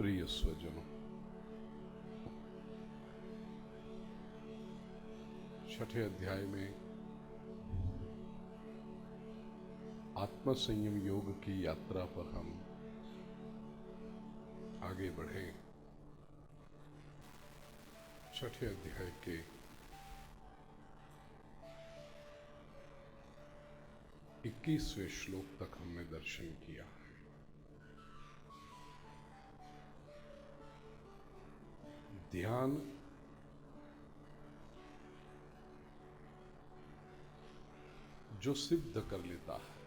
प्रिय स्वजनों, छठे अध्याय में आत्म संयम योग की यात्रा पर हम आगे बढ़े। छठे अध्याय के 21वें श्लोक तक हमने दर्शन किया। ध्यान जो सिद्ध कर लेता है,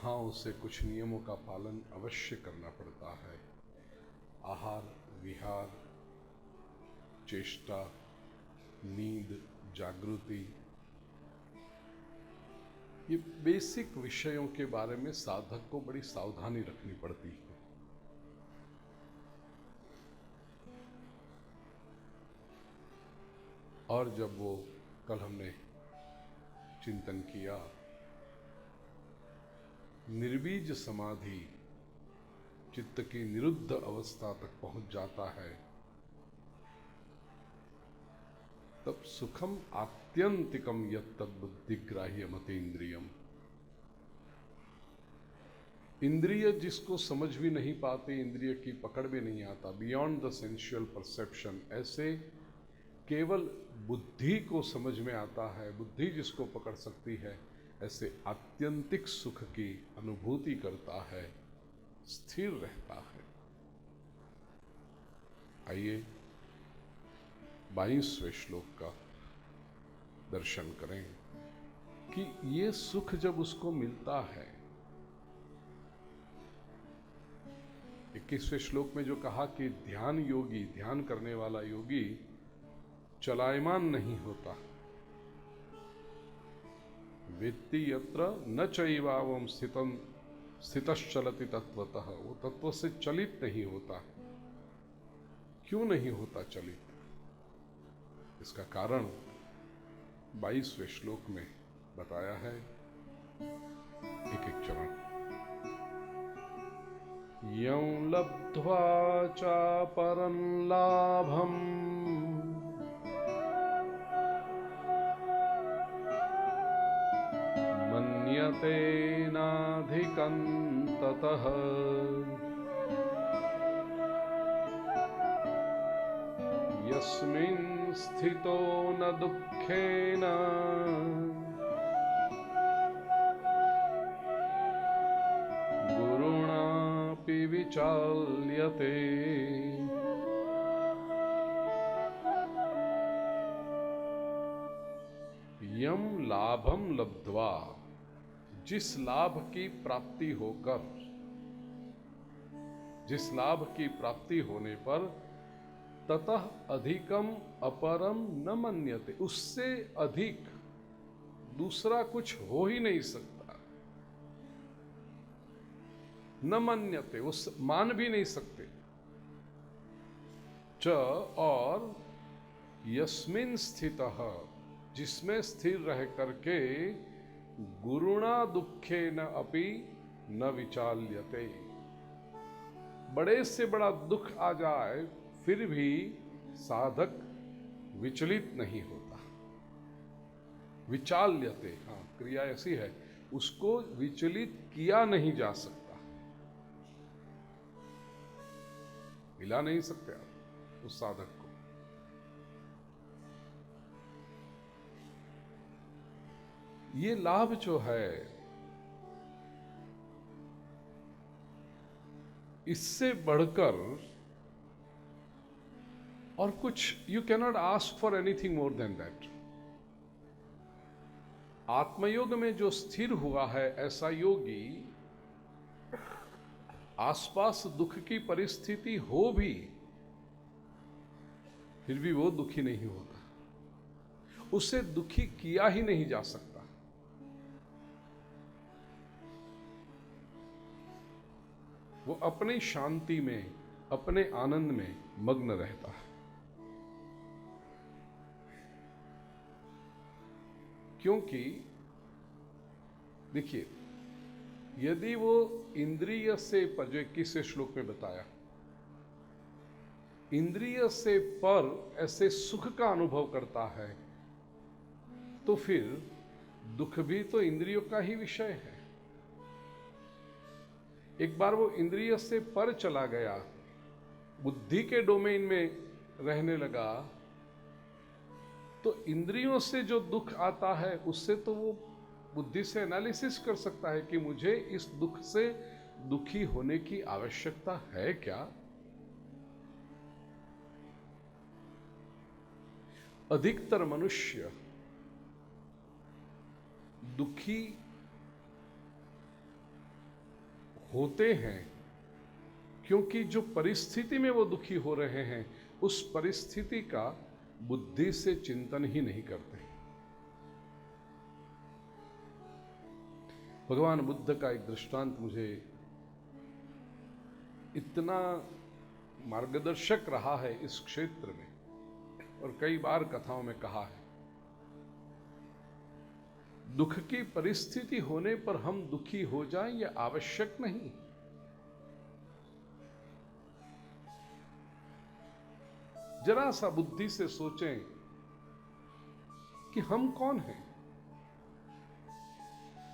हाँ, उसे कुछ नियमों का पालन अवश्य करना पड़ता है। आहार, विहार, चेष्टा, नींद, जागृति, ये बेसिक विषयों के बारे में साधक को बड़ी सावधानी रखनी पड़ती है। और जब वो कल हमने चिंतन किया, निर्बीज समाधि चित्त की निरुद्ध अवस्था तक पहुंच जाता है, तब सुखम आत्यंतिकम यत् तद्बुद्धिग्राह्य मतेन्द्रियम। इंद्रिय जिसको समझ भी नहीं पाते, इंद्रिय की पकड़ में नहीं आता, बियॉन्ड द सेंसुअल परसेप्शन, ऐसे केवल बुद्धि को समझ में आता है, बुद्धि जिसको पकड़ सकती है, ऐसे आत्यंतिक सुख की अनुभूति करता है, स्थिर रहता है। आइए 22वें श्लोक का दर्शन करें कि ये सुख जब उसको मिलता है। 21वें श्लोक में जो कहा कि ध्यान योगी, ध्यान करने वाला योगी चलायमान नहीं होता। वेत्ति यत्र न चैवावम स्थितश्चलति तत्वतः, वो तत्व से चलित नहीं होता। क्यों नहीं होता चलित? इसका कारण 22वें श्लोक में बताया है। एक एक चरण। यं लब्ध्वा चापरं लाभम् मन्यते नाधिकं ततः यस्मिन् स्थितो न दुःखेन गुरुणापि विचाल्यते। यम लाभम लब्ध्वा, जिस लाभ की प्राप्ति होकर, जिस लाभ की प्राप्ति होने पर ततः अधिकम अपरम न मन्यते, उससे अधिक दूसरा कुछ हो ही नहीं सकता। न मन्यते, उस मान भी नहीं सकते। च, और यस्मिन् स्थितः, जिसमें स्थिर रह करके गुरुणा दुखे न अपि न विचाल्यते, बड़े से बड़ा दुख आ जाए फिर भी साधक विचलित नहीं होता। विचाल्यते, हाँ, क्रिया ऐसी है, उसको विचलित किया नहीं जा सकता, हिला नहीं सकते आप उस साधक को। ये लाभ जो है, इससे बढ़कर और कुछ, you cannot ask for anything more than that. आत्मयोग में जो स्थिर हुआ है, ऐसा योगी आसपास दुख की परिस्थिति हो भी, फिर भी वो दुखी नहीं होता, उसे दुखी किया ही नहीं जा सकता। वो अपनी शांति में, अपने आनंद में मग्न रहता है। क्योंकि देखिए, यदि वो इंद्रिय से पर, जो 21वें श्लोक में बताया, इंद्रिय से पर ऐसे सुख का अनुभव करता है, तो फिर दुख भी तो इंद्रियों का ही विषय है। एक बार वो इंद्रिय से पर चला गया, बुद्धि के डोमेन में रहने लगा, तो इंद्रियों से जो दुख आता है उससे तो वो बुद्धि से एनालिसिस कर सकता है कि मुझे इस दुख से दुखी होने की आवश्यकता है क्या। अधिकतर मनुष्य दुखी होते हैं क्योंकि जो परिस्थिति में वो दुखी हो रहे हैं उस परिस्थिति का बुद्धि से चिंतन ही नहीं करते। भगवान बुद्ध का एक दृष्टांत मुझे इतना मार्गदर्शक रहा है इस क्षेत्र में, और कई बार कथाओं में कहा है, दुख की परिस्थिति होने पर हम दुखी हो जाएं यह आवश्यक नहीं। जरा सा बुद्धि से सोचें कि हम कौन हैं,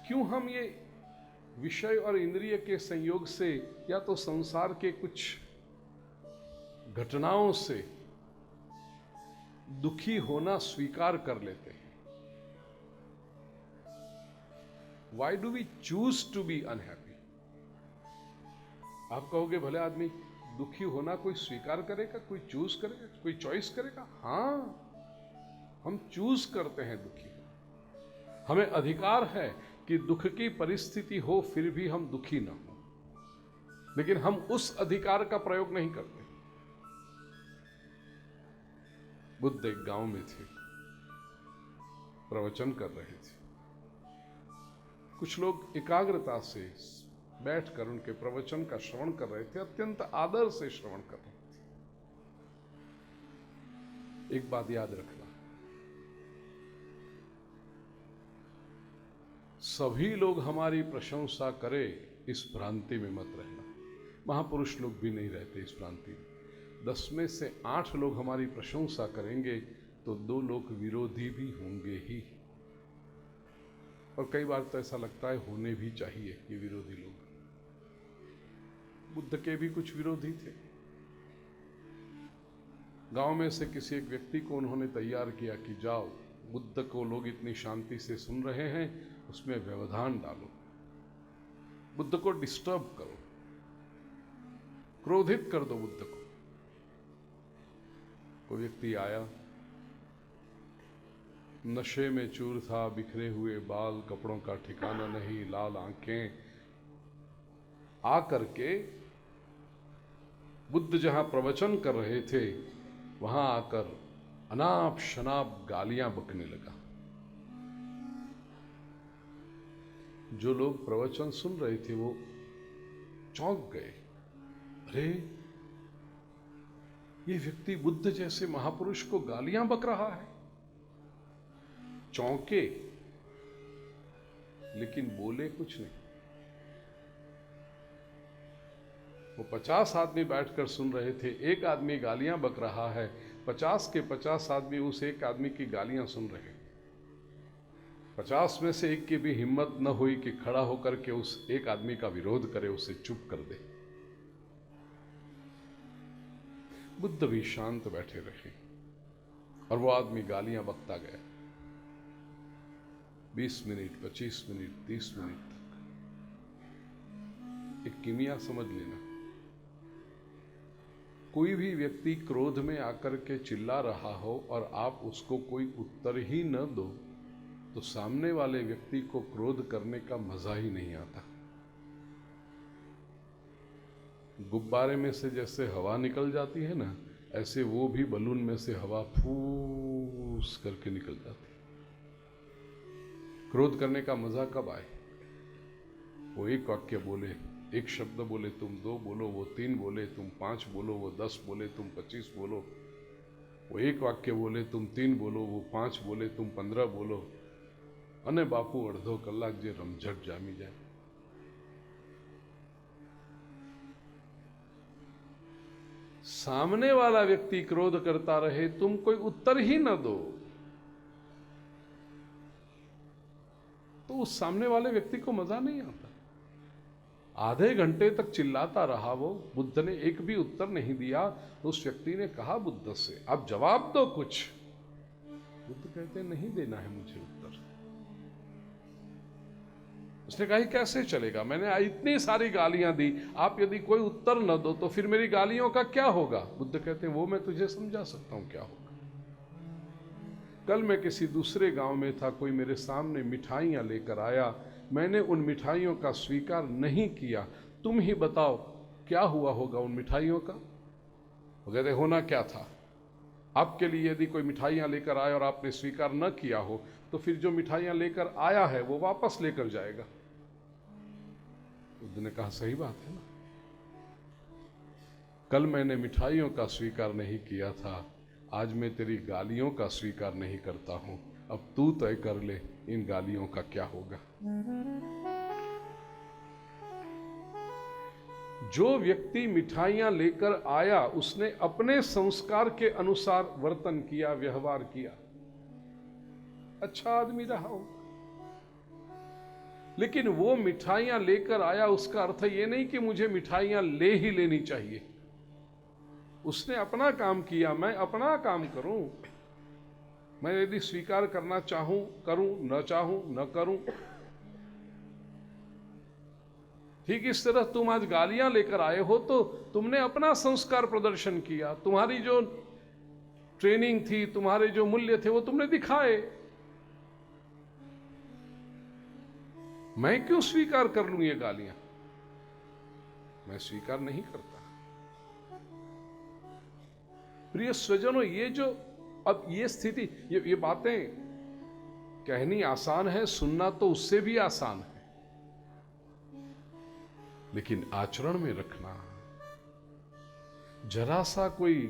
क्यों हम ये विषय और इंद्रिय के संयोग से या तो संसार के कुछ घटनाओं से दुखी होना स्वीकार कर लेते हैं। Why do we choose to be unhappy? आप कहोगे भले आदमी दुखी होना कोई स्वीकार करेगा, कोई चूज करेगा, कोई चॉइस करेगा। हाँ, हम चूज करते हैं दुखी हो। हमें अधिकार है कि दुख की परिस्थिति हो फिर भी हम दुखी ना हो, लेकिन हम उस अधिकार का प्रयोग नहीं करते। बुद्ध एक गांव में थे, प्रवचन कर रहे थे। कुछ लोग एकाग्रता से बैठकर उनके प्रवचन का श्रवण कर रहे थे, अत्यंत आदर से श्रवण कर रहे थे। एक बात याद रखना, सभी लोग हमारी प्रशंसा करें इस भ्रांति में मत रहना। महापुरुष लोग भी नहीं रहते इस भ्रांति में। 10 में से 8 लोग हमारी प्रशंसा करेंगे तो 2 लोग विरोधी भी होंगे ही, और कई बार तो ऐसा लगता है होने भी चाहिए ये विरोधी लोग। बुद्ध के भी कुछ विरोधी थे। गांव में से किसी एक व्यक्ति को उन्होंने तैयार किया कि जाओ, बुद्ध को लोग इतनी शांति से सुन रहे हैं, उसमें व्यवधान डालो, बुद्ध को डिस्टर्ब करो, क्रोधित कर दो बुद्ध को। कोई व्यक्ति आया, नशे में चूर था, बिखरे हुए बाल, कपड़ों का ठिकाना नहीं, लाल आंखें। आकर के बुद्ध जहां प्रवचन कर रहे थे वहां आकर अनाप शनाप गालियां बकने लगा। जो लोग प्रवचन सुन रहे थे वो चौंक गए, अरे ये व्यक्ति बुद्ध जैसे महापुरुष को गालियां बक रहा है। चौंके, लेकिन बोले कुछ नहीं। वो 50 आदमी बैठकर सुन रहे थे, एक आदमी गालियां बक रहा है, 50 के 50 आदमी उस एक आदमी की गालियां सुन रहे। 50 में से एक की भी हिम्मत न हुई कि खड़ा होकर के उस एक आदमी का विरोध करे, उसे चुप कर दे। बुद्ध भी शांत बैठे रहे और वो आदमी गालियां बकता गया। 20 मिनट, 25 मिनट, 30 मिनट तक। एक किमिया समझ लेना, कोई भी व्यक्ति क्रोध में आकर के चिल्ला रहा हो और आप उसको कोई उत्तर ही न दो तो सामने वाले व्यक्ति को क्रोध करने का मजा ही नहीं आता। गुब्बारे में से जैसे हवा निकल जाती है ना, ऐसे वो भी बलून में से हवा फूस करके निकल जाती। क्रोध करने का मजा कब आए? वो एक वाक्य बोले, एक शब्द बोले, तुम 2 बोलो, वो 3 बोले, तुम 5 बोलो, वो 10 बोले, तुम 25 बोलो। वो एक वाक्य बोले, तुम 3 बोलो, वो 5 बोले, तुम 15 बोलो। अने बापू अर्धो कलाक जे रमझट जामी जाए। सामने वाला व्यक्ति क्रोध करता रहे, तुम कोई उत्तर ही न दो, तो उस सामने वाले व्यक्ति को मजा नहीं आता। आधे घंटे तक चिल्लाता रहा वो, बुद्ध ने एक भी उत्तर नहीं दिया। तो उस व्यक्ति ने कहा बुद्ध से, आप जवाब दो कुछ। बुद्ध कहते नहीं देना है मुझे उत्तर। उसने कहा कैसे चलेगा, मैंने इतनी सारी गालियां दी, आप यदि कोई उत्तर न दो तो फिर मेरी गालियों का क्या होगा। बुद्ध कहते हैं वो मैं तुझे समझा सकता हूं क्या होगा। कल मैं किसी दूसरे गांव में था, कोई मेरे सामने मिठाइयां लेकर आया, मैंने उन मिठाइयों का स्वीकार नहीं किया, तुम ही बताओ क्या हुआ होगा उन मिठाइयों का। वो कहते होना क्या था, आपके लिए यदि कोई मिठाइयां लेकर आए और आपने स्वीकार न किया हो तो फिर जो मिठाइयां लेकर आया है वो वापस लेकर जाएगा। बुद्ध ने कहा सही बात है ना, कल मैंने मिठाइयों का स्वीकार नहीं किया था, आज मैं तेरी गालियों का स्वीकार नहीं करता हूं, अब तू तय कर ले इन गालियों का क्या होगा। जो व्यक्ति मिठाइयां लेकर आया उसने अपने संस्कार के अनुसार वर्तन किया, व्यवहार किया, अच्छा आदमी रहा हो। लेकिन वो मिठाइयां लेकर आया, उसका अर्थ ये नहीं कि मुझे मिठाइयां ले ही लेनी चाहिए। उसने अपना काम किया, मैं अपना काम करूं। मैं यदि स्वीकार करना चाहूं करूं, न चाहूं न करूं। ठीक इस तरह तुम आज गालियां लेकर आए हो तो तुमने अपना संस्कार प्रदर्शन किया, तुम्हारी जो ट्रेनिंग थी, तुम्हारे जो मूल्य थे वो तुमने दिखाए। मैं क्यों स्वीकार कर लूं ये गालियां, मैं स्वीकार नहीं करता। प्रिय स्वजनों, ये जो अब ये स्थिति, ये बातें कहनी आसान है, सुनना तो उससे भी आसान है, लेकिन आचरण में रखना। जरा सा कोई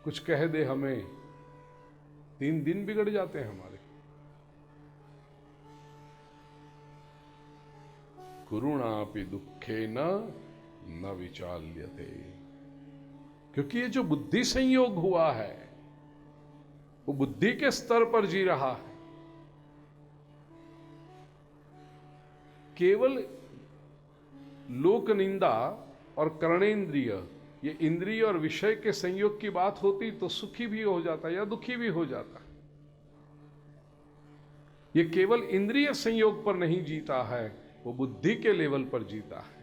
कुछ कह दे हमें, 3 दिन बिगड़ जाते हैं हमारे। कुरुणापि दुखे न विचाल्यते, क्योंकि ये जो बुद्धि संयोग हुआ है वो बुद्धि के स्तर पर जी रहा है। केवल लोक निंदा और कर्णेंद्रिय, ये इंद्रिय और विषय के संयोग की बात होती तो सुखी भी हो जाता या दुखी भी हो जाता। ये केवल इंद्रिय संयोग पर नहीं जीता है, वो बुद्धि के लेवल पर जीता है,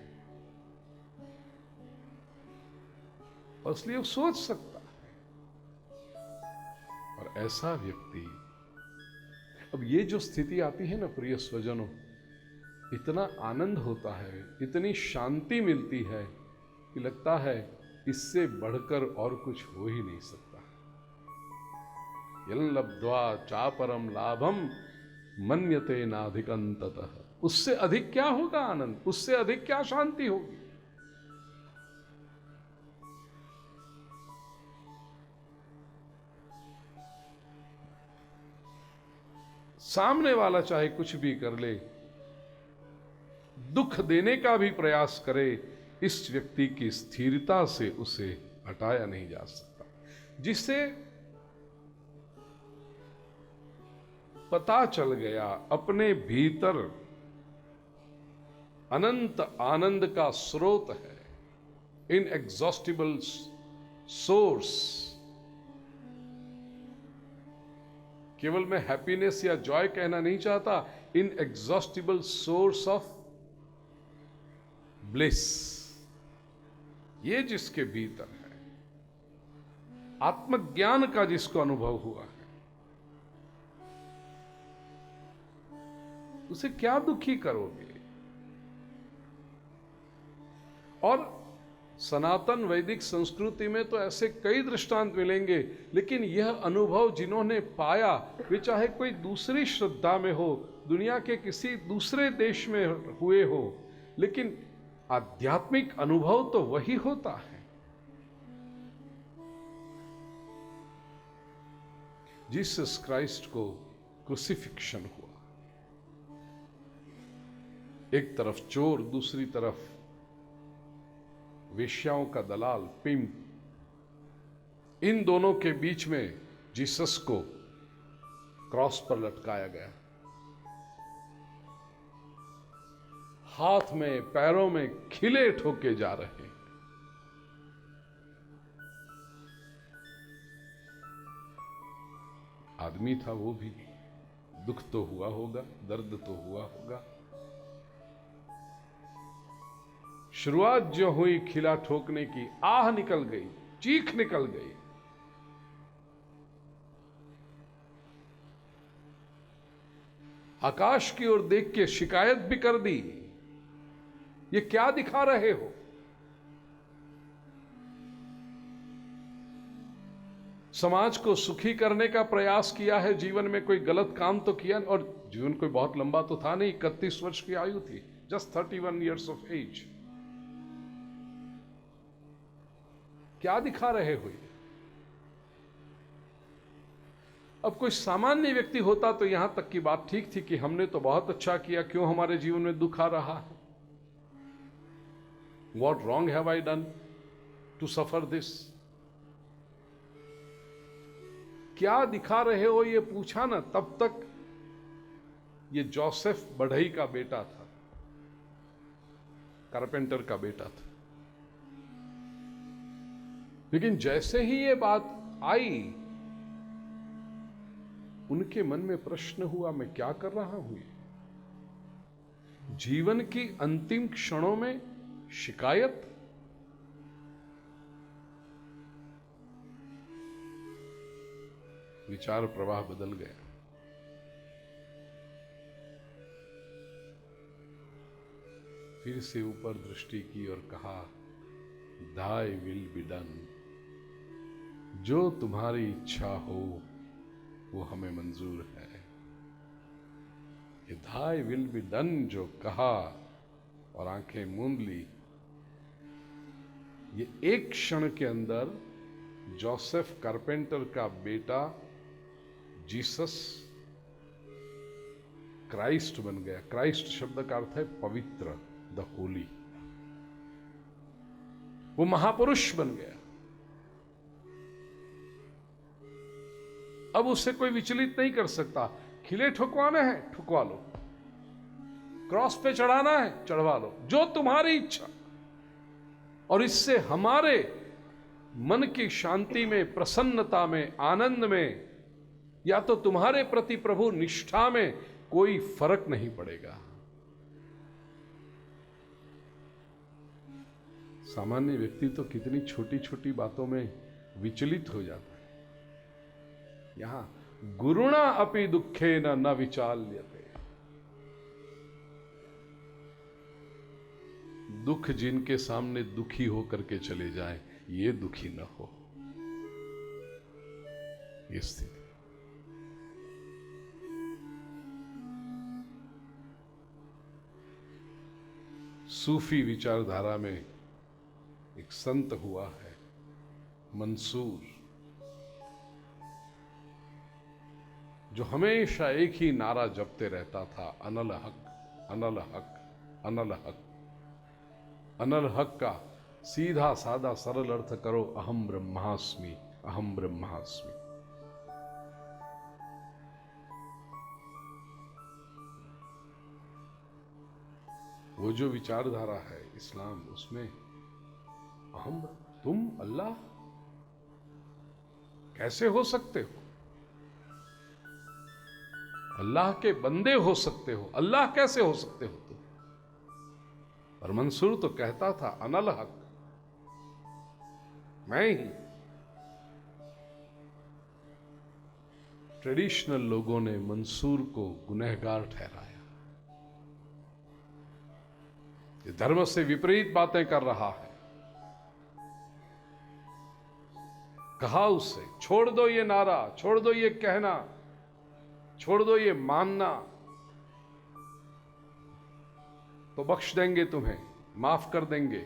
और इसलिए वो सोच सकता है। और ऐसा व्यक्ति, अब ये जो स्थिति आती है ना प्रिय स्वजनों, इतना आनंद होता है, इतनी शांति मिलती है कि लगता है इससे बढ़कर और कुछ हो ही नहीं सकता। यं लब्ध्वा चापरम लाभम मन्यते नाधिकंततः, उससे अधिक क्या होगा आनंद, उससे अधिक क्या शांति होगी। सामने वाला चाहे कुछ भी कर ले, दुख देने का भी प्रयास करे, इस व्यक्ति की स्थिरता से उसे हटाया नहीं जा सकता। जिसे पता चल गया अपने भीतर अनंत आनंद का स्रोत है, इनएग्जॉस्टिबल सोर्स। केवल मैं हैप्पीनेस या जॉय कहना नहीं चाहता, इनएग्जॉस्टिबल सोर्स ऑफ ब्लिस, ये जिसके भीतर है, आत्मज्ञान का जिसको अनुभव हुआ है, उसे क्या दुखी करोगे। और सनातन वैदिक संस्कृति में तो ऐसे कई दृष्टांत मिलेंगे, लेकिन यह अनुभव जिन्होंने पाया वे चाहे कोई दूसरी श्रद्धा में हो, दुनिया के किसी दूसरे देश में हुए हो, लेकिन आध्यात्मिक अनुभव तो वही होता है। जीसस क्राइस्ट को क्रूसिफिक्शन हुआ, एक तरफ चोर, दूसरी तरफ वेश्याओं का दलाल, पिंप, इन दोनों के बीच में जीसस को क्रॉस पर लटकाया गया। हाथ में पैरों में खिले ठोके जा रहे हैं। आदमी था वो भी, दुख तो हुआ होगा, दर्द तो हुआ होगा। शुरुआत जो हुई खिला ठोकने की, आह निकल गई, चीख निकल गई। आकाश की ओर देख के शिकायत भी कर दी, ये क्या दिखा रहे हो? समाज को सुखी करने का प्रयास किया है, जीवन में कोई गलत काम तो किया, और जीवन कोई बहुत लंबा तो था नहीं, 31 वर्ष की आयु थी, जस्ट 31 years of age। क्या दिखा रहे हो? अब कोई सामान्य व्यक्ति होता तो यहां तक की बात ठीक थी कि हमने तो बहुत अच्छा किया, क्यों हमारे जीवन में दुख आ रहा है? What wrong have I done to suffer this? क्या दिखा रहे हो ये पूछा ना, तब तक ये जोसेफ बढ़ई का बेटा था, कारपेंटर का बेटा था। लेकिन जैसे ही ये बात आई, उनके मन में प्रश्न हुआ, मैं क्या कर रहा हूं? जीवन की अंतिम क्षणों में शिकायत। विचार प्रवाह बदल गया। फिर से ऊपर दृष्टि की और कहा, Thy will be done। जो तुम्हारी इच्छा हो वो हमें मंजूर है। ये Thy will be done जो कहा और आंखें मूंद ली, ये एक क्षण के अंदर जोसेफ कारपेंटर का बेटा जीसस क्राइस्ट बन गया। क्राइस्ट शब्द का अर्थ है पवित्र, द होली। वो महापुरुष बन गया। अब उससे कोई विचलित नहीं कर सकता। खिले ठुकवाना है, ठुकवा लो। क्रॉस पे चढ़ाना है, चढ़वा लो, जो तुम्हारी इच्छा। और इससे हमारे मन की शांति में, प्रसन्नता में, आनंद में, या तो तुम्हारे प्रति प्रभु निष्ठा में कोई फर्क नहीं पड़ेगा। सामान्य व्यक्ति तो कितनी छोटी छोटी बातों में विचलित हो जाता है। यहां गुरुणा अपि दुखेन न विचाल्यते। दुख जिनके सामने दुखी होकर के चले जाएं, ये दुखी न हो। ये स्थिति। सूफी विचारधारा में एक संत हुआ है, मंसूर, जो हमेशा एक ही नारा जपते रहता था, अनल हक, अनल हक, अनल हक। अनल हक का सीधा साधा सरल अर्थ करो, अहम ब्रह्मास्मि, अहम ब्रह्मास्मि। वो जो विचारधारा है इस्लाम, उसमें अहम, तुम अल्लाह कैसे हो सकते हो? अल्लाह के बंदे हो सकते हो, अल्लाह कैसे हो सकते हो तुम? और मंसूर तो कहता था, अनल हक, मैं ही। ट्रेडिशनल लोगों ने मंसूर को गुनहगार ठहराया। ये धर्म से विपरीत बातें कर रहा है। कहा उससे, छोड़ दो ये नारा, छोड़ दो ये कहना, छोड़ दो ये मानना, तो बख्श देंगे तुम्हें, माफ कर देंगे।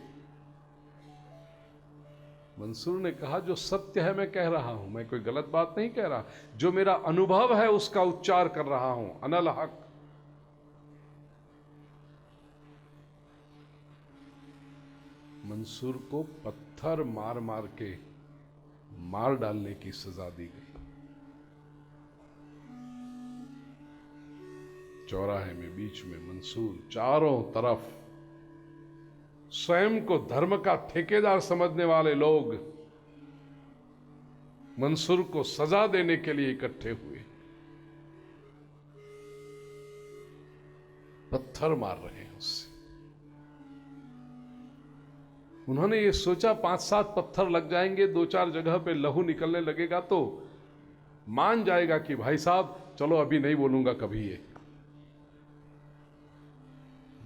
मंसूर ने कहा, जो सत्य है मैं कह रहा हूं, मैं कोई गलत बात नहीं कह रहा, जो मेरा अनुभव है उसका उच्चार कर रहा हूं, अनल हक। मंसूर को पत्थर मार मार के मार डालने की सजा दी गई। चौराहे में बीच में मंसूर, चारों तरफ स्वयं को धर्म का ठेकेदार समझने वाले लोग मंसूर को सजा देने के लिए इकट्ठे हुए, पत्थर मार रहे हैं उससे। उन्होंने ये सोचा 5-7 पत्थर लग जाएंगे, 2-4 जगह पे लहू निकलने लगेगा तो मान जाएगा कि भाई साहब चलो अभी नहीं बोलूंगा कभी ये।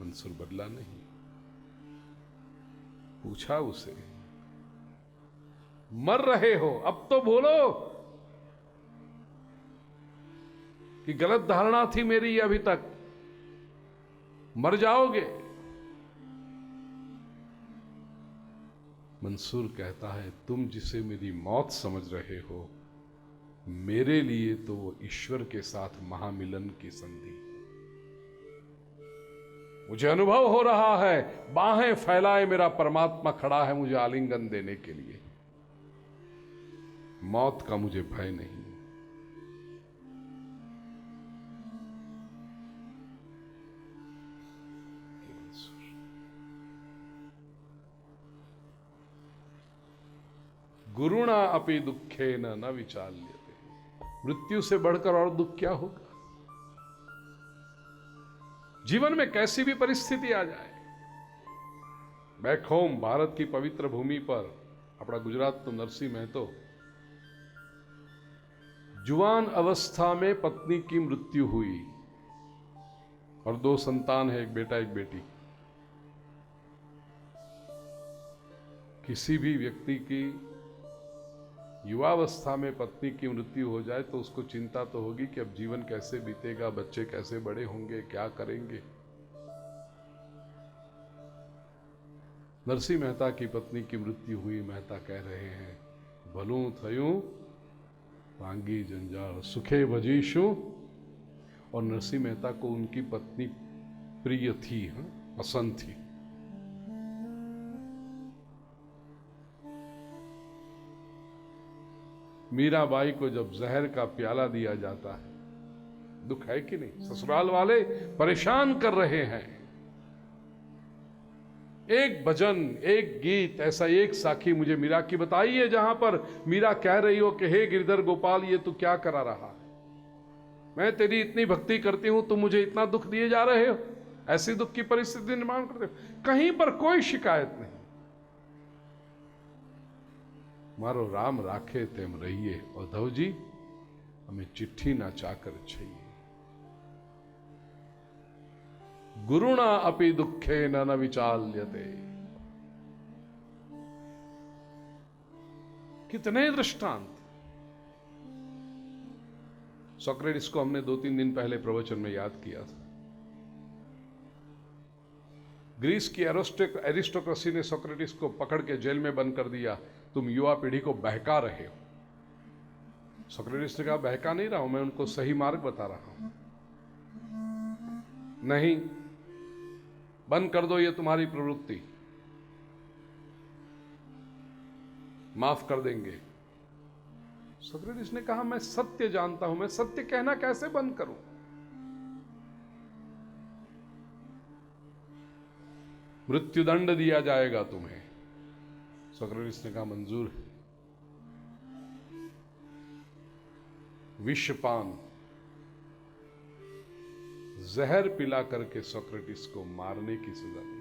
मंसूर बदला नहीं, पूछा उसे, मर रहे हो अब तो बोलो कि गलत धारणा थी मेरी अभी तक, मर जाओगे। मंसूर कहता है तुम जिसे मेरी मौत समझ रहे हो, मेरे लिए तो वो ईश्वर के साथ महामिलन की संधि। मुझे अनुभव हो रहा है, बाहें फैलाए मेरा परमात्मा खड़ा है मुझे आलिंगन देने के लिए। मौत का मुझे भय नहीं। गुरुणा अपि दुखेन न विचाल्यते। मृत्यु से बढ़कर और दुख क्या होगा? जीवन में कैसी भी परिस्थिति आ जाए, बैक होम भारत की पवित्र भूमि पर अपना गुजरात तो नरसिंह महतो, जुआन अवस्था में पत्नी की मृत्यु हुई और 2 संतान है, एक बेटा एक बेटी। किसी भी व्यक्ति की युवावस्था में पत्नी की मृत्यु हो जाए तो उसको चिंता तो होगी कि अब जीवन कैसे बीतेगा, बच्चे कैसे बड़े होंगे, क्या करेंगे। नरसिंह मेहता की पत्नी की मृत्यु हुई। मेहता कह रहे हैं भलूं थयूं भांगी जंजाल सुखे भजीशु। और नरसिंह मेहता को उनकी पत्नी प्रिय थी, पसंद थी। मीराबाई को जब जहर का प्याला दिया जाता है, दुख है कि नहीं? ससुराल वाले परेशान कर रहे हैं। एक भजन, एक गीत, ऐसा एक साखी मुझे मीरा की बताइए जहां पर मीरा कह रही हो कि हे गिरधर गोपाल ये तू क्या करा रहा है? मैं तेरी इतनी भक्ति करती हूं, तुम मुझे इतना दुख दिए जा रहे हो। ऐसी दुख की परिस्थिति निर्माण करते हो। कहीं पर कोई शिकायत नहीं। मारो राम राखे तेम रहिए, उद्धव जी हमें चिट्ठी ना चाकर चाहिए। गुरुणा अपि दुखे न विचाल्यते। कितने दृष्टांत। सोक्रेटिस को हमने 2-3 दिन पहले प्रवचन में याद किया था। ग्रीस की एरिस्टोक्रेसी ने सोक्रेटिस को पकड़ के जेल में बंद कर दिया, तुम युवा पीढ़ी को बहका रहे हो। सोक्रेटिस ने कहा बहका नहीं रहा हूं, मैं उनको सही मार्ग बता रहा हूं। नहीं, बंद कर दो ये तुम्हारी प्रवृत्ति, माफ कर देंगे। सोक्रेटिस ने कहा मैं सत्य जानता हूं, मैं सत्य कहना कैसे बंद करूं? मृत्युदंड दिया जाएगा तुम्हें। सोक्रेटिस ने कहा मंजूर है। विषपान, जहर पिला करके सोक्रेटिस को मारने की सजा दी।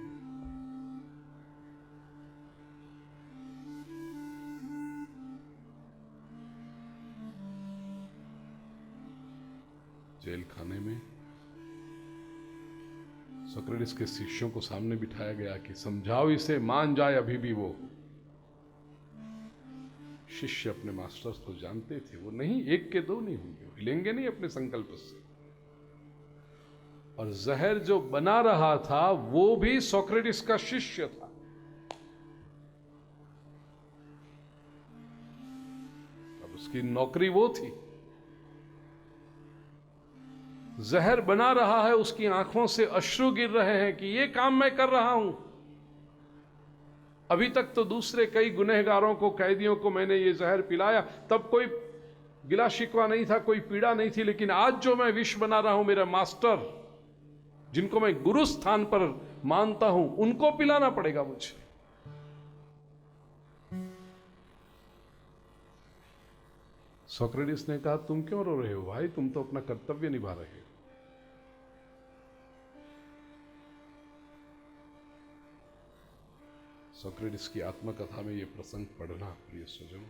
जेल खाने में सोक्रेटिस के शिष्यों को सामने बिठाया गया कि समझाओ इसे, मान जाए अभी भी वो। शिष्य अपने मास्टर्स को जानते थे, वो नहीं, 1 के 2 नहीं होंगे, हिलेंगे नहीं अपने संकल्प से। और जहर जो बना रहा था वो भी सोक्रेटिस का शिष्य था। अब उसकी नौकरी वो थी। जहर बना रहा है, उसकी आंखों से अश्रु गिर रहे हैं कि ये काम मैं कर रहा हूं। अभी तक तो दूसरे कई गुनहगारों को, कैदियों को मैंने ये जहर पिलाया, तब कोई गिला शिकवा नहीं था, कोई पीड़ा नहीं थी। लेकिन आज जो मैं विष बना रहा हूं, मेरा मास्टर, जिनको मैं गुरु स्थान पर मानता हूं, उनको पिलाना पड़ेगा मुझे। सोक्रेटिस ने कहा, तुम क्यों रो रहे हो भाई, तुम तो अपना कर्तव्य निभा रहे हो। सोक्रेटिस की आत्मकथा में यह प्रसंग पढ़ना प्रिय स्वजन।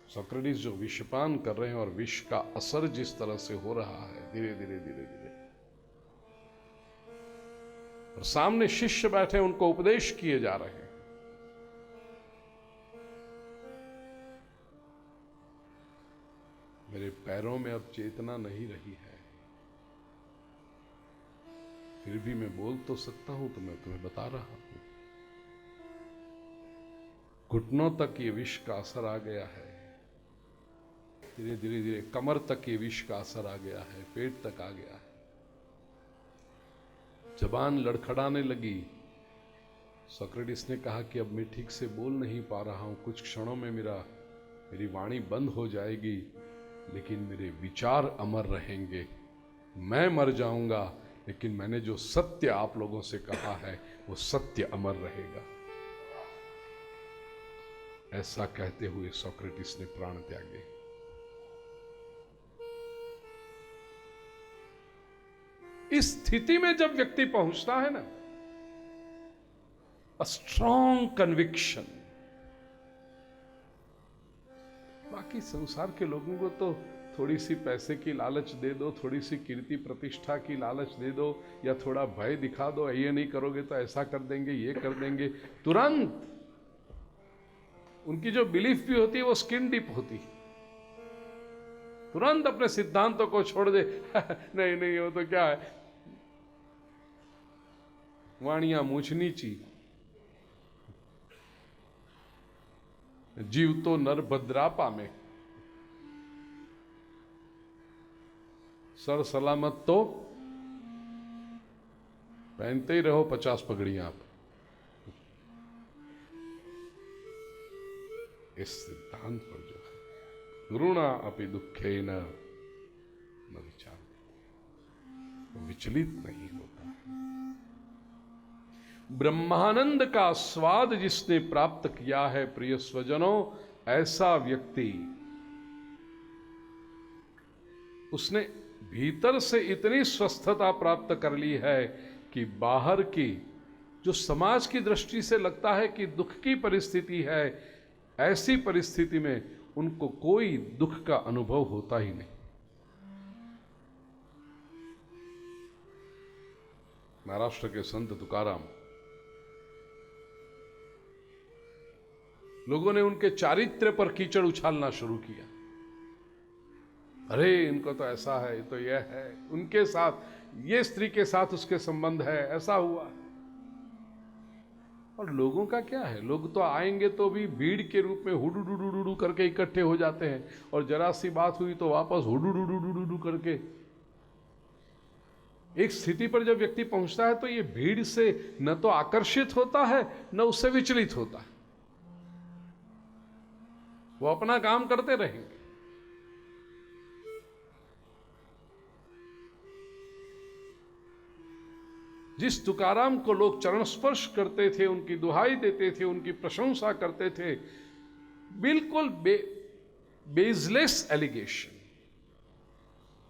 सोक्रेटिस जो विषपान कर रहे हैं और विष का असर जिस तरह से हो रहा है धीरे धीरे धीरे धीरे, और सामने शिष्य बैठे उनको उपदेश किए जा रहे हैं। मेरे पैरों में अब चेतना नहीं रही है, फिर भी मैं बोल तो सकता हूं, तो मैं तुम्हें बता रहा हूं। घुटनों तक ये विष का असर आ गया है, धीरे धीरे धीरे कमर तक ये विष का असर आ गया है, पेट तक आ गया है, जबान लड़खड़ाने लगी। सोक्रेटिस ने कहा कि अब मैं ठीक से बोल नहीं पा रहा हूं, कुछ क्षणों में मेरी वाणी बंद हो जाएगी, लेकिन मेरे विचार अमर रहेंगे। मैं मर जाऊंगा, लेकिन मैंने जो सत्य आप लोगों से कहा है वो सत्य अमर रहेगा। ऐसा कहते हुए सोक्रेटिस ने प्राण त्यागे। इस स्थिति में जब व्यक्ति पहुंचता है ना, अ स्ट्रॉन्ग कन्विक्शन। बाकी संसार के लोगों को तो थोड़ी सी पैसे की लालच दे दो, थोड़ी सी कीर्ति प्रतिष्ठा की लालच दे दो, या थोड़ा भय दिखा दो, ये नहीं करोगे तो ऐसा कर देंगे, ये कर देंगे, तुरंत उनकी जो बिलीफ भी होती है वो स्किन डीप होती है, तुरंत अपने सिद्धांतों को छोड़ दे। नहीं नहीं, वो तो क्या है, वाणियां मूछ नीची, जीव तो नर भद्रापा में, सर सलामत तो पहनते ही रहो 50 पगड़ियां आप। इस सिद्धांत पर जो है, ऋणा अपि दुखे न विचार, विचलित नहीं होता है। ब्रह्मानंद का स्वाद जिसने प्राप्त किया है प्रिय स्वजनों, ऐसा व्यक्ति, उसने भीतर से इतनी स्वस्थता प्राप्त कर ली है कि बाहर की जो समाज की दृष्टि से लगता है कि दुख की परिस्थिति है, ऐसी परिस्थिति में उनको कोई दुख का अनुभव होता ही नहीं। महाराष्ट्र के संत तुकाराम, लोगों ने उनके चारित्र्य पर कीचड़ उछालना शुरू किया। अरे इनको तो ऐसा है, तो यह है, उनके साथ, ये स्त्री के साथ उसके संबंध है, ऐसा हुआ। और लोगों का क्या है, लोग तो आएंगे तो भी भीड़ के रूप में हुडू करके इकट्ठे हो जाते हैं, और जरा सी बात हुई तो वापस हुडू करके। एक स्थिति पर जब व्यक्ति पहुंचता है तो ये भीड़ से न तो आकर्षित होता है, न उससे विचलित होता है, वो अपना काम करते रहेंगे। जिस तुकाराम को लोग चरण स्पर्श करते थे, उनकी दुहाई देते थे, उनकी प्रशंसा करते थे, बिल्कुल बेसलेस एलिगेशन,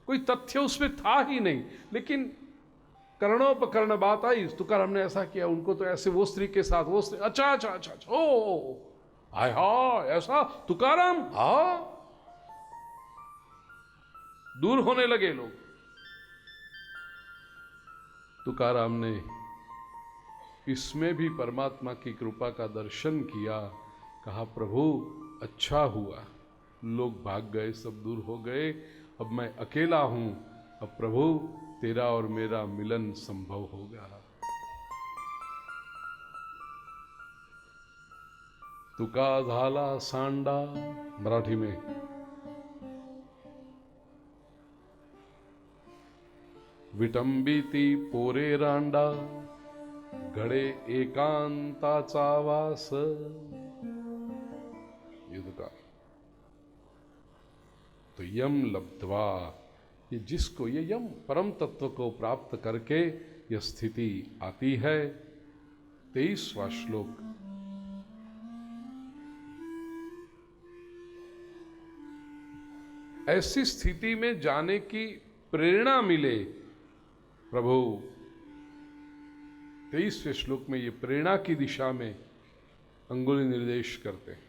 कोई तथ्य उसमें था ही नहीं, लेकिन कर्णोपकर्ण बात आई, तुकाराम ने ऐसा किया, उनको तो ऐसे, वो स्त्री के साथ वो स्त्री, अच्छा अच्छा अच्छा अच्छा, ओ हाय हा, ऐसा तुकाराम, हा, दूर होने लगे लोग। तुकाराम ने इसमें भी परमात्मा की कृपा का दर्शन किया, कहा प्रभु अच्छा हुआ, लोग भाग गए, सब दूर हो गए, अब मैं अकेला हूं, अब प्रभु तेरा और मेरा मिलन संभव होगा। तुका झाला सांडा, मराठी में विटंबिती पोरे रांडा, घडे एकांताचा वास। युद्ध का तो यम लब्ध्वा, ये जिसको ये यम परम तत्व को प्राप्त करके यह स्थिति आती है। 23वां श्लोक, ऐसी स्थिति में जाने की प्रेरणा मिले प्रभु। 23वें श्लोक में ये प्रेरणा की दिशा में अंगुली निर्देश करते हैं।